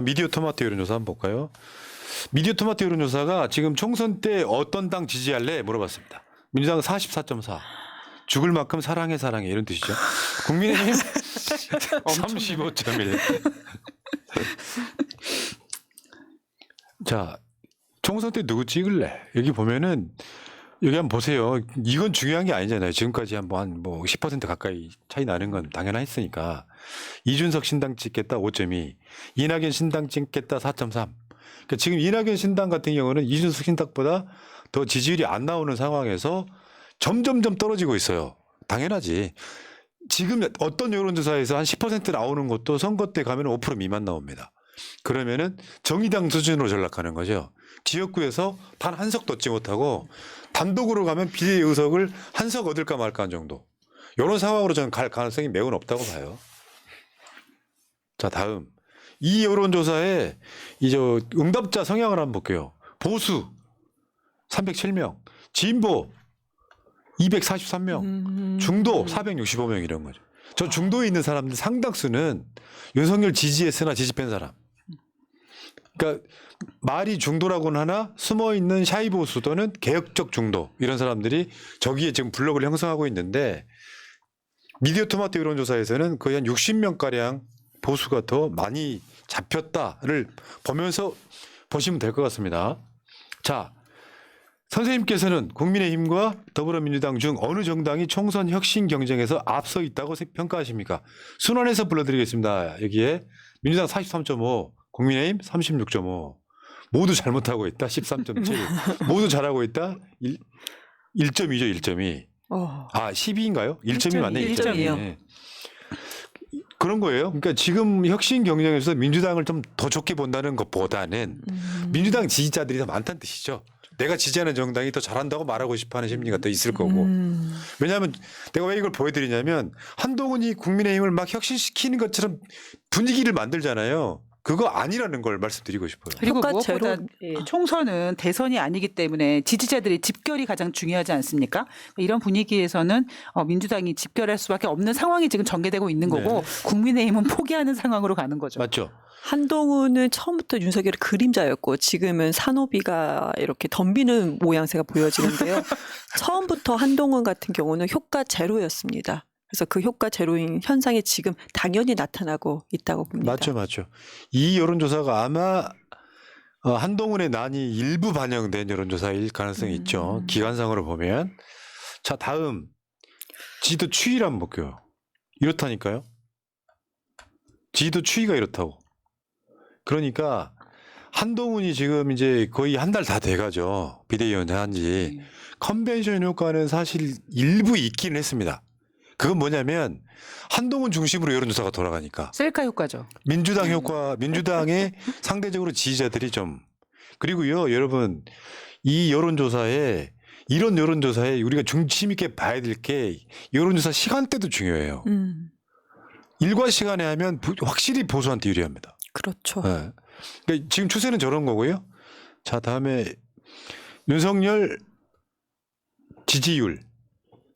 미디어 토마토 여론조사 한번 볼까요? 미디어 토마토 여론조사가 지금 총선 때 어떤 당 지지할래 물어봤습니다. 민주당 44.4. 죽을 만큼 사랑해 사랑해 이런 뜻이죠. 국민의힘 35.1. 자, 총선 때 누구 찍을래? 여기 보면은 여기 한번 보세요. 이건 중요한 게 아니잖아요. 지금까지 한번 뭐 10% 가까이 차이 나는 건 당연했으니까. 이준석 신당 찍겠다 5.2, 이낙연 신당 찍겠다 4.3. 그러니까 지금 이낙연 신당 같은 경우는 이준석 신당보다 더 지지율이 안 나오는 상황에서 점점점 떨어지고 있어요. 당연하지. 지금 어떤 여론조사에서 한 10% 나오는 것도 선거 때 가면 5% 미만 나옵니다. 그러면은 정의당 수준으로 전락하는 거죠. 지역구에서 단 한 석도 얻지 못하고 단독으로 가면 비례의석을 한 석 얻을까 말까 한 정도. 이런 상황으로 저는 갈 가능성이 매우 높다고 봐요. 자, 다음. 이 여론조사에 이제 응답자 성향을 한번 볼게요. 보수 307명, 진보 243명, 중도 465명 이런 거죠. 저 중도에 있는 사람들 상당수는 윤석열 지지했으나 지지 뺀 사람. 그러니까 말이 중도라고는 하나 숨어 있는 샤이 보수 또는 개혁적 중도 이런 사람들이 저기에 지금 블록을 형성하고 있는데 미디어 토마토 여론조사에서는 거의 한 60명가량 보수가 더 많이 잡혔다를 보면서 보시면 될 것 같습니다. 자, 선생님께서는 국민의힘과 더불어민주당 중 어느 정당이 총선 혁신 경쟁에서 앞서 있다고 평가하십니까? 순환해서 불러드리겠습니다. 여기에 민주당 43.5, 국민의힘 36.5. 모두 잘못하고 있다. 13.7. 모두 잘하고 있다. 1.2죠. 1.2. 아, 12인가요? 1.2 맞네. 1.2요. 그런 거예요. 그러니까 지금 혁신 경쟁에서 민주당을 좀 더 좋게 본다는 것보다는 민주당 지지자들이 더 많다는 뜻이죠. 내가 지지하는 정당이 더 잘한다고 말하고 싶어하는 심리가 더 있을 거고. 왜냐하면 내가 왜 이걸 보여드리냐면 한동훈이 국민의힘을 막 혁신시키는 것처럼 분위기를 만들잖아요. 그거 아니라는 걸 말씀드리고 싶어요. 그리고 효과 무엇보다 제로. 총선은 대선이 아니기 때문에 지지자들의 집결이 가장 중요하지 않습니까? 이런 분위기에서는 민주당이 집결할 수밖에 없는 상황이 지금 전개되고 있는 거고 국민의힘은 포기하는 상황으로 가는 거죠. 맞죠? 한동훈은 처음부터 윤석열의 그림자였고 지금은 산호비가 이렇게 덤비는 모양새가 보여지는데요. 처음부터 한동훈 같은 경우는 효과 제로였습니다. 그래서 그 효과 제로인 현상이 지금 당연히 나타나고 있다고 봅니다. 맞죠. 이 여론조사가 아마 한동훈의 난이 일부 반영된 여론조사일 가능성이 있죠. 기간상으로 보면. 자, 다음 지지도 추이를 한번 볼게요. 이렇다니까요. 지지도 추이가 이렇다고. 그러니까 한동훈이 지금 이제 거의 한 달 다 돼가죠. 비대위원회 한지. 컨벤션 효과는 사실 일부 있기는 했습니다. 그건 뭐냐면 한동훈 중심으로 여론조사가 돌아가니까. 셀카 효과죠. 민주당 효과, 민주당의 상대적으로 지지자들이 좀. 그리고요, 여러분, 이 여론조사에, 이런 여론조사에 우리가 중심 있게 봐야 될 게 여론조사 시간대도 중요해요. 일과 시간에 하면 확실히 보수한테 유리합니다. 그렇죠. 네. 그러니까 지금 추세는 저런 거고요. 자, 다음에 윤석열 지지율.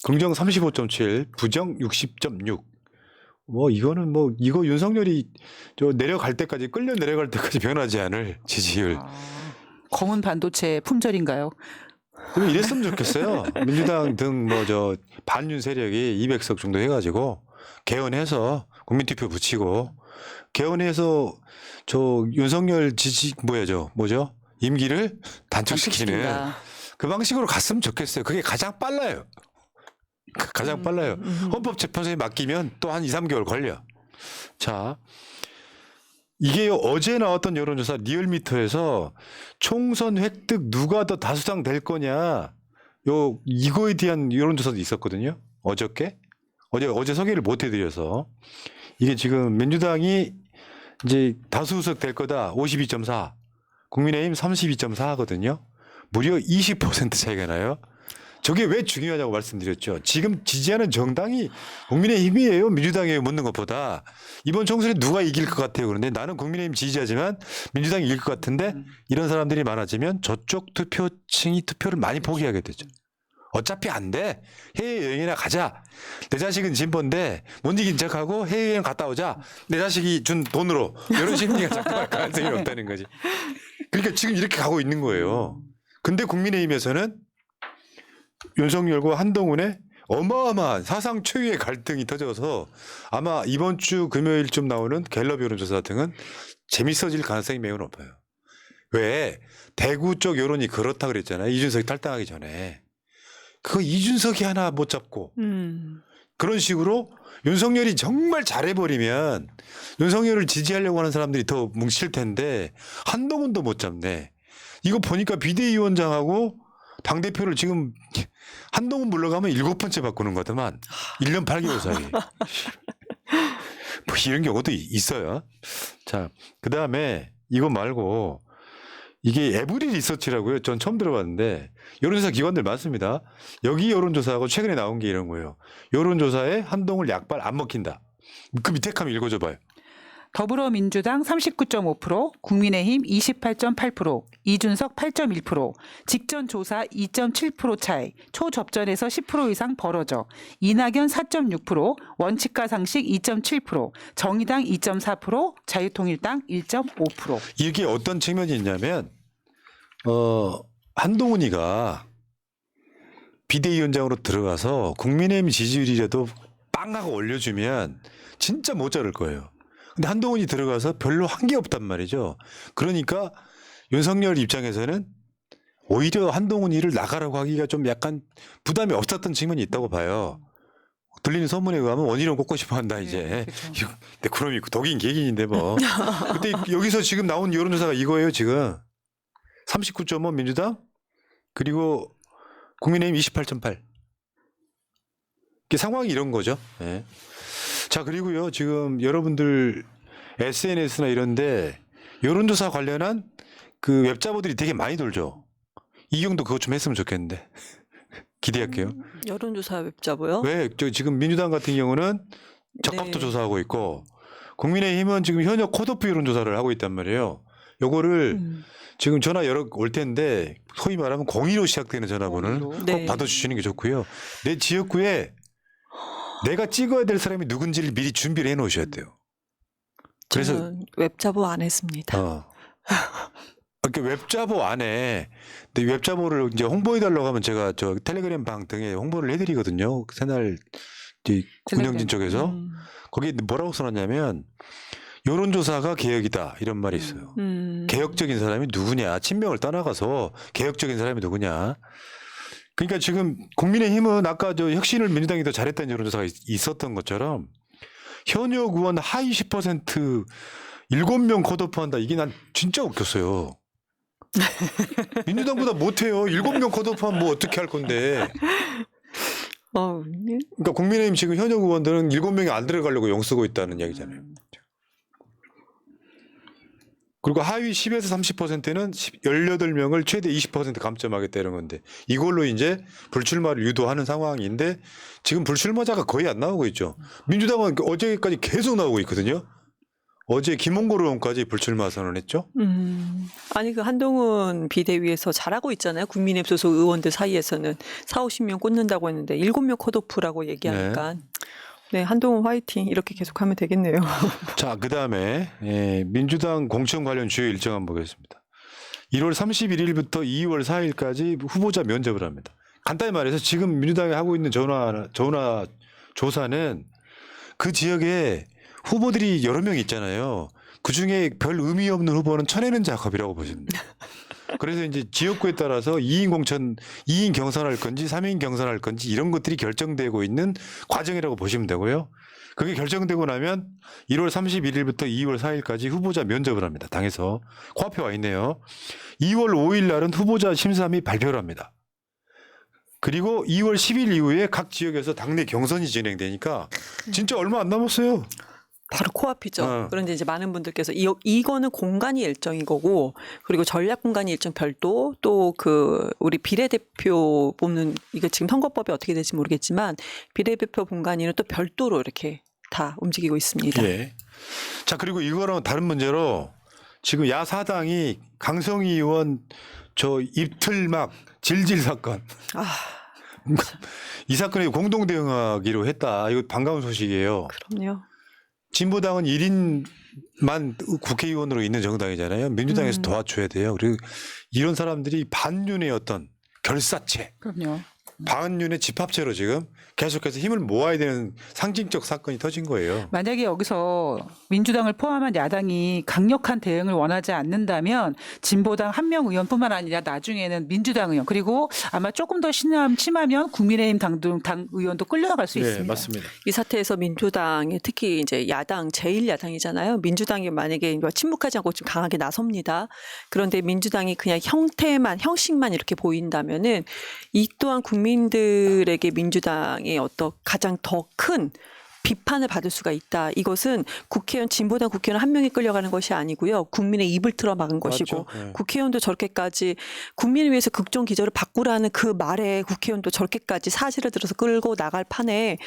긍정 35.7, 부정 60.6. 뭐 이거는 뭐 이거 윤석열이 저 내려갈 때까지 끌려 내려갈 때까지 변하지 않을 지지율. 검은 반도체 품절인가요? 좀 이랬으면 좋겠어요. 민주당 등 뭐 저 반윤 세력이 200석 정도 해가지고 개헌해서 국민투표 붙이고 개헌해서 저 윤석열 지지 뭐죠? 임기를 단축시키는 단축시킨다. 그 방식으로 갔으면 좋겠어요. 그게 가장 빨라요. 가장 빨라요. 헌법재판소에 맡기면 또 한 2, 3개월 걸려. 자, 이게 어제 나왔던 여론조사 리얼미터에서 총선 획득 누가 더 다수당 될 거냐 이거에 대한 여론조사도 있었거든요. 어저께 어제 소개를 못 해드려서 이게 지금 민주당이 이제 다수석 될 거다 52.4, 국민의힘 32.4 하거든요. 무려 20% 차이가 나요. 저게 왜 중요하냐고 말씀드렸죠. 지금 지지하는 정당이 국민의힘이에요. 민주당이에요. 묻는 것보다 이번 총선에 누가 이길 것 같아요. 그런데 나는 국민의힘 지지하지만 민주당이 이길 것 같은데 이런 사람들이 많아지면 저쪽 투표층이 투표를 많이 포기하게 되죠. 어차피 안 돼. 해외여행이나 가자. 내 자식은 진보인데 못 이긴 척하고 해외여행 갔다 오자. 내 자식이 준 돈으로. 이런 심리가 작동할 가능성이 없다는 거지. 그러니까 지금 이렇게 가고 있는 거예요. 근데 국민의힘에서는 윤석열과 한동훈의 어마어마한 사상 초유의 갈등이 터져서 아마 이번 주 금요일쯤 나오는 갤럽 여론조사 같은 재밌어질 가능성이 매우 높아요. 왜? 대구 쪽 여론이 그렇다 그랬잖아요. 이준석이 탈당하기 전에. 그거 이준석이 하나 못 잡고 그런 식으로 윤석열이 정말 잘해버리면 윤석열을 지지하려고 하는 사람들이 더 뭉칠 텐데 한동훈도 못 잡네. 이거 보니까 비대위원장하고 당대표를 지금 한동훈 물러가면 7번째 바꾸는 거더만. 1년 8개월 사이. 뭐 이런 경우도 있어요. 자, 그 다음에 이거 말고 이게 에브리 리서치라고요. 전 처음 들어봤는데 여론조사 기관들 많습니다. 여기 여론조사하고 최근에 나온 게 이런 거예요. 여론조사에 한동훈 약발 안 먹힌다. 그 밑에 칸 읽어줘봐요. 더불어민주당 39.5%, 국민의힘 28.8%, 이준석 8.1%, 직전 조사 2.7% 차이, 초접전에서 10% 이상 벌어져, 이낙연 4.6%, 원칙과 상식 2.7%, 정의당 2.4%, 자유통일당 1.5%. 이게 어떤 측면이 있냐면 한동훈이가 비대위원장으로 들어가서 국민의힘 지지율이라도 빵 하고 올려주면 진짜 못 자를 거예요. 근데 한동훈이 들어가서 별로 한 게 없단 말이죠. 그러니까 윤석열 입장에서는 오히려 한동훈이를 나가라고 하기가 좀 약간 부담이 없었던 측면이 있다고 봐요. 들리는 소문에 의하면 원희룡 꽂고 싶어 한다 이제. 그렇죠. 근데 그럼이 독인 개긴인데 뭐. 근데 여기서 지금 나온 여론조사가 이거예요 지금. 39.5 민주당 그리고 국민의힘 28.8. 상황이 이런 거죠. 네. 자, 그리고요, 지금 여러분들 SNS나 이런데 여론조사 관련한 그 웹자보들이 되게 많이 돌죠. 이경도 그것 좀 했으면 좋겠는데. 기대할게요. 여론조사 웹자보요? 왜? 지금 민주당 같은 경우는 적합도 네. 조사하고 있고 국민의힘은 지금 현역 컷오프 여론조사를 하고 있단 말이에요. 요거를 지금 전화 여러 올 텐데 소위 말하면 02로 시작되는 전화번호를 02로. 꼭 네. 받아주시는 게 좋고요. 내 지역구에 내가 찍어야 될 사람이 누군지를 미리 준비를 해 놓으셔야 돼요. 그래서 저는 웹자보 안 했습니다. 이렇게 웹자보 안에 근데 웹자보를 이제 홍보해 달라고 하면 제가 저 텔레그램 방 등에 홍보를 해드리거든요. 새날 이제 운영진 쪽에서 거기에 뭐라고 써놨냐면 여론조사가 개혁이다 이런 말이 있어요. 개혁적인 사람이 누구냐? 친명을 떠나가서 개혁적인 사람이 누구냐? 그러니까 지금 국민의힘은 아까 저 혁신을 민주당이 더 잘했다는 여론조사가 있었던 것처럼 현역 의원 하위 10% 7명 컷오프한다. 이게 난 진짜 웃겼어요. 민주당보다 못해요. 7명 컷오프하면 뭐 어떻게 할 건데. 그러니까 국민의힘 지금 현역 의원들은 7명이 안 들어가려고 영 쓰고 있다는 얘기잖아요. 그리고 하위 10에서 30%는 18명을 최대 20% 감점하겠다 이런 건데 이걸로 이제 불출마를 유도하는 상황인데 지금 불출마자가 거의 안 나오고 있죠. 민주당은 어제까지 계속 나오고 있거든요. 어제 김홍걸 의원까지 불출마 선언했죠. 아니 그 한동훈 비대위에서 잘하고 있잖아요. 국민의힘 소속 의원들 사이에서는 40-50명 꽂는다고 했는데 7명 컷오프라고 얘기하니까 네, 한동훈 화이팅 이렇게 계속하면 되겠네요. 자, 그다음에 민주당 공천 관련 주요 일정 한번 보겠습니다. 1월 31일부터 2월 4일까지 후보자 면접을 합니다. 간단히 말해서 지금 민주당이 하고 있는 전화 조사는 그 지역에 후보들이 여러 명 있잖아요. 그중에 별 의미 없는 후보는 쳐내는 작업이라고 보시면 돼요. 그래서 이제 지역구에 따라서 2인 경선할 건지 3인 경선할 건지 이런 것들이 결정되고 있는 과정이라고 보시면 되고요. 그게 결정되고 나면 1월 31일부터 2월 4일까지 후보자 면접을 합니다. 당에서 코앞에 와 있네요. 2월 5일 날은 후보자 심사 및 발표를 합니다. 그리고 2월 10일 이후에 각 지역에서 당내 경선이 진행되니까 진짜 얼마 안 남았어요. 바로 코앞이죠. 그런데 이제 많은 분들께서 이거는 공간이 일정인 거고 그리고 전략 공간이 일정 별도 또 그 우리 비례대표 뽑는 이거 지금 선거법이 어떻게 될지 모르겠지만 비례대표 공간이는 또 별도로 이렇게 다 움직이고 있습니다. 예. 자, 그리고 이거랑 다른 문제로 지금 야사당이 강성희 의원 저 입틀막 질질 사건 이 사건에 공동 대응하기로 했다. 이거 반가운 소식이에요. 그럼요. 진보당은 1인만 국회의원으로 있는 정당이잖아요. 민주당에서 도와줘야 돼요. 그리고 이런 사람들이 반윤의 어떤 결사체, 그럼요. 반윤의 집합체로 지금 계속해서 힘을 모아야 되는 상징적 사건이 터진 거예요. 만약에 여기서 민주당을 포함한 야당이 강력한 대응을 원하지 않는다면 진보당 한 명 의원뿐만 아니라 나중에는 민주당 의원 그리고 아마 조금 더 심하면 국민의힘 당 의원도 끌려갈 수 네, 있습니다. 맞습니다. 이 사태에서 민주당이 특히 이제 야당 제1야당이잖아요. 민주당이 만약에 침묵하지 않고 좀 강하게 나섭니다. 그런데 민주당이 그냥 형식만 이렇게 보인다면은 이 또한 국민들에게 민주당의 어떤 가장 더 큰 비판을 받을 수가 있다. 이것은 국회의원 진보당 국회의원 한 명이 끌려가는 것이 아니고요. 국민의 입을 틀어 막은 것이고 맞죠? 네. 국회의원도 저렇게까지 국민을 위해서 국정 기조를 바꾸라는 그 말에 국회의원도 저렇게까지 사실을 들어서 끌고 나갈 판에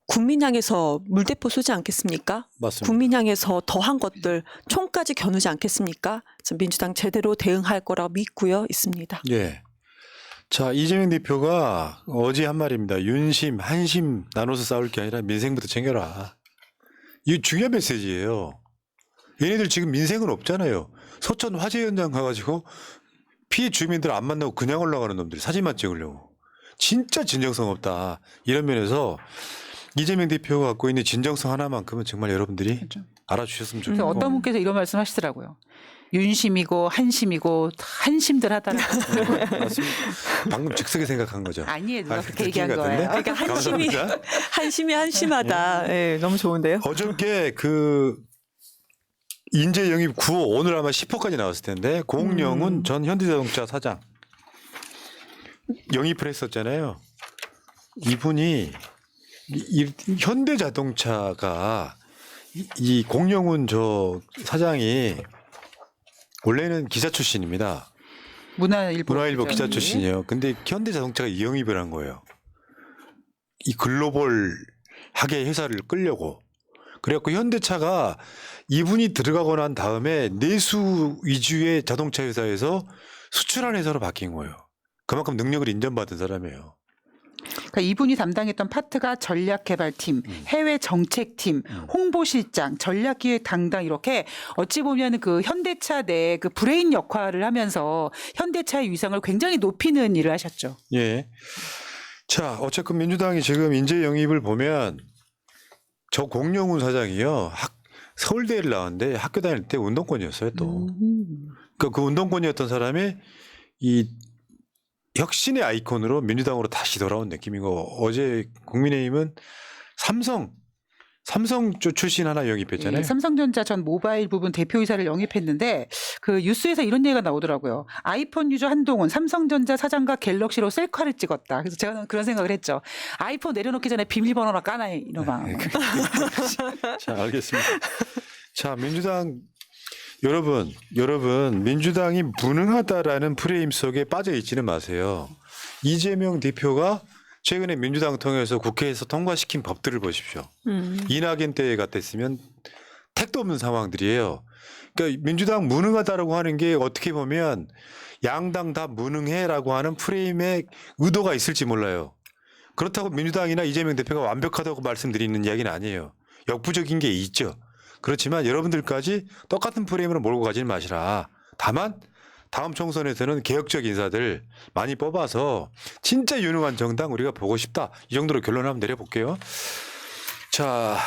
국민 향해서 물대포 쏘지 않겠습니까? 맞습니다. 국민 향해서 더한 것들 총까지 겨누지 않겠습니까? 그래서 민주당 제대로 대응할 거라고 믿고요. 있습니다. 예. 자, 이재명 대표가 어제 한 말입니다. 윤심, 한심 나눠서 싸울 게 아니라 민생부터 챙겨라. 이거 중요한 메시지예요. 얘네들 지금 민생은 없잖아요. 소천 화재 현장 가가지고 피해 주민들 안 만나고 그냥 올라가는 놈들이 사진만 찍으려고. 진짜 진정성 없다. 이런 면에서 이재명 대표가 갖고 있는 진정성 하나만큼은 정말 여러분들이 그렇죠. 알아주셨으면 그래서 좋겠고. 어떤 분께서 이런 말씀 하시더라고요. 윤심이고 한심이고 한심들 하다라고. 맞습니다. 방금 즉석에 생각한 거죠. 아니에요. 누가 아, 그렇게 느낀 얘기한 것 같은데? 거예요. 그러니까 감사합니다. 한심이 한심하다. 네, 너무 좋은데요. 어저께 그 인재 영입 9호 오늘 아마 10호까지 나왔을 텐데 공영훈 전 현대자동차 사장 영입을 했었잖아요. 이분이 현대자동차가 이 공영훈 저 사장이 원래는 기자 출신입니다. 문화일보 기자 출신이에요. 근데 현대자동차가 이영입을 한 거예요. 이 글로벌하게 회사를 끌려고. 그래갖고 현대차가 이분이 들어가고 난 다음에 내수 위주의 자동차 회사에서 수출한 회사로 바뀐 거예요. 그만큼 능력을 인정받은 사람이에요. 그러니까 이분이 담당했던 파트가 전략개발팀, 해외정책팀, 홍보실장, 전략기획 담당 이렇게 어찌 보면 그 현대차 내 그 브레인 역할을 하면서 현대차의 위상을 굉장히 높이는 일을 하셨죠. 예. 자, 어쨌든 민주당이 지금 인재 영입을 보면 저 공영훈 사장이요. 서울대를 나왔는데 학교 다닐 때 운동권이었어요 또. 그 운동권이었던 사람이 이 혁신의 아이콘으로 민주당으로 다시 돌아온 느낌이고 어제 국민의힘은 삼성 출신 하나 영입했잖아요. 예, 삼성전자 전 모바일 부분 대표이사를 영입했는데 그 뉴스에서 이런 얘기가 나오더라고요. 아이폰 유저 한동훈 삼성전자 사장과 갤럭시로 셀카를 찍었다. 그래서 제가 그런 생각을 했죠. 아이폰 내려놓기 전에 비밀번호나 까나 이놈아. 자, 알겠습니다. 자, 민주당 여러분 민주당이 무능하다라는 프레임 속에 빠져 있지는 마세요. 이재명 대표가 최근에 민주당 통해서 국회에서 통과시킨 법들을 보십시오. 이낙연 때 같았으면 택도 없는 상황들이에요. 그러니까 민주당 무능하다라고 하는 게 어떻게 보면 양당 다 무능해라고 하는 프레임의 의도가 있을지 몰라요. 그렇다고 민주당이나 이재명 대표가 완벽하다고 말씀드리는 이야기는 아니에요. 역부족인 게 있죠. 그렇지만 여러분들까지 똑같은 프레임으로 몰고 가지는 마시라. 다만 다음 총선에서는 개혁적 인사들 많이 뽑아서 진짜 유능한 정당 우리가 보고 싶다. 이 정도로 결론을 한번 내려볼게요. 자,